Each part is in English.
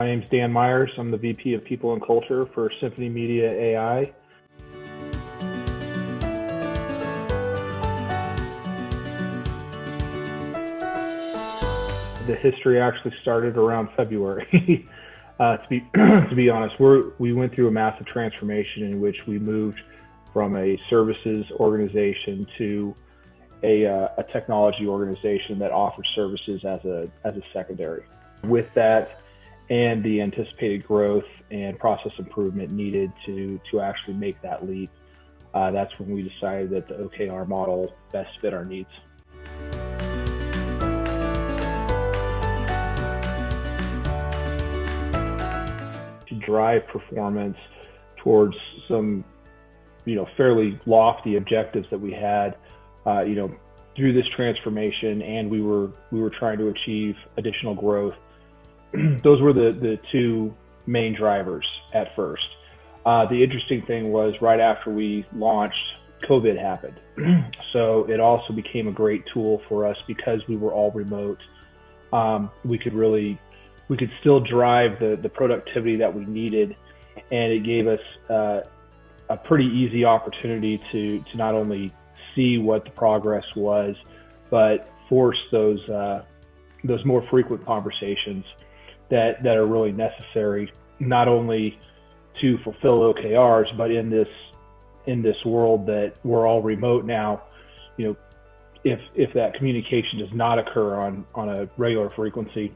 My name's Dan Myers. I'm the VP of People and Culture for Symphony Media AI. The history actually started around February. To be honest, we went through a massive transformation in which we moved from a services organization to a technology organization that offers services as a secondary. With that and the anticipated growth and process improvement needed to actually make that leap, that's when we decided that the OKR model best fit our needs. To drive performance towards some, fairly lofty objectives that we had, through this transformation, and we were trying to achieve additional growth. Those were the two main drivers at first. The interesting thing was right after we launched, COVID happened. So it also became a great tool for us because we were all remote. We could still drive the productivity that we needed, and it gave us a pretty easy opportunity to not only see what the progress was, but force those more frequent conversations that are really necessary, not only to fulfill OKRs, but in this world that we're all remote now. If that communication does not occur on a regular frequency,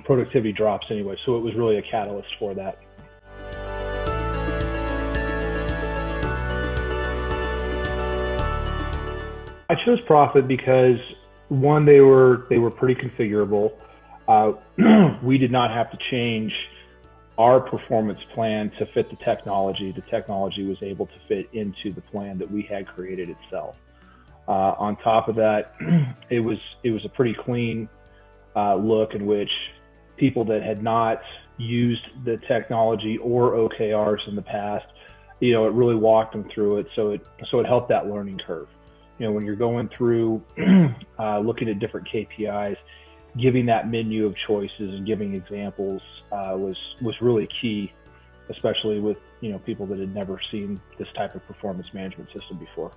productivity drops anyway. So it was really a catalyst for that. I chose Profit because, one, they were pretty configurable. We did not have to change our performance plan to fit the technology. The technology was able to fit into the plan that we had created itself. On top of that, it was a pretty clean look in which people that had not used the technology or OKRs in the past, it really walked them through it. So it helped that learning curve. When you're going through looking at different KPIs, giving that menu of choices and giving examples was really key, especially with people that had never seen this type of performance management system before.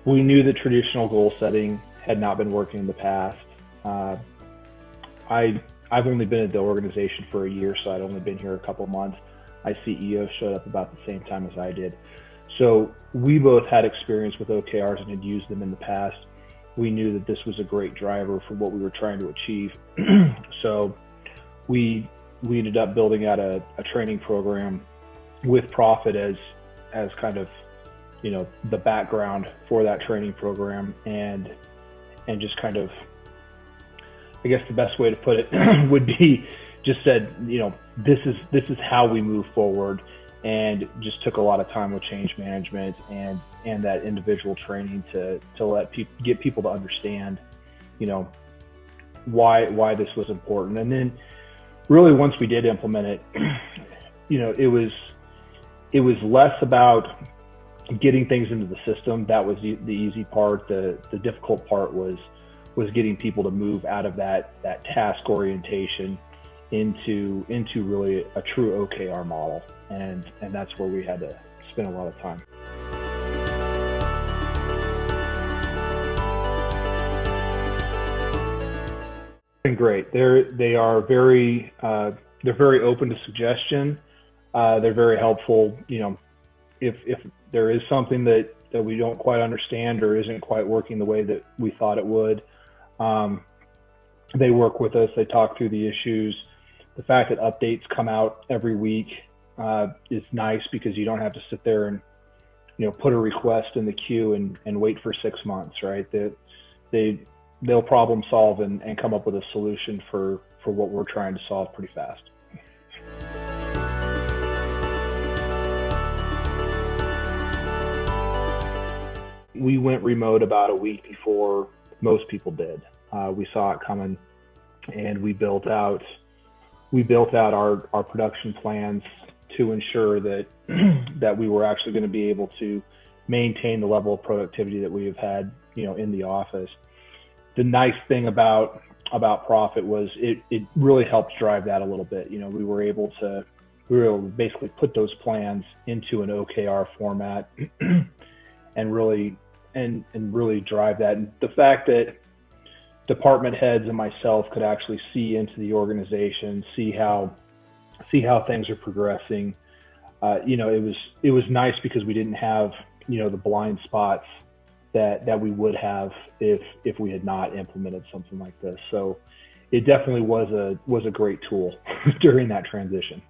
We knew that traditional goal setting had not been working in the past. I've only been at the organization for a year, so I'd only been here a couple months. My CEO showed up about the same time as I did. So we both had experience with OKRs and had used them in the past. We knew that this was a great driver for what we were trying to achieve. So we ended up building out a training program with Profit as kind of the background for that training program, and just kind of, I guess the best way to put it would be just said, this is how we move forward, and just took a lot of time with change management and that individual training to get people to understand, why this was important. And then really once we did implement it, it was less about getting things into the system. That was the easy part. The difficult part was getting people to move out of that task orientation into really a true OKR model. And that's where we had to spend a lot of time. And great. They are very they're very open to suggestion. They're very helpful. If there is something that we don't quite understand or isn't quite working the way that we thought it would, they work with us. They talk through the issues. The fact that updates come out every week is nice because you don't have to sit there and put a request in the queue and wait for 6 months, right? They'll problem solve and come up with a solution for what we're trying to solve pretty fast. We went remote about a week before most people did. We saw it coming, and we built out our production plans to ensure that we were actually going to be able to maintain the level of productivity that we have had in the office. The nice thing about Profit was it really helped drive that a little bit. We were able to basically put those plans into an OKR format and really drive that. And the fact that department heads and myself could actually see into the organization, see how things are progressing. It was nice because we didn't have the blind spots that we would have if we had not implemented something like this. So it definitely was a great tool during that transition.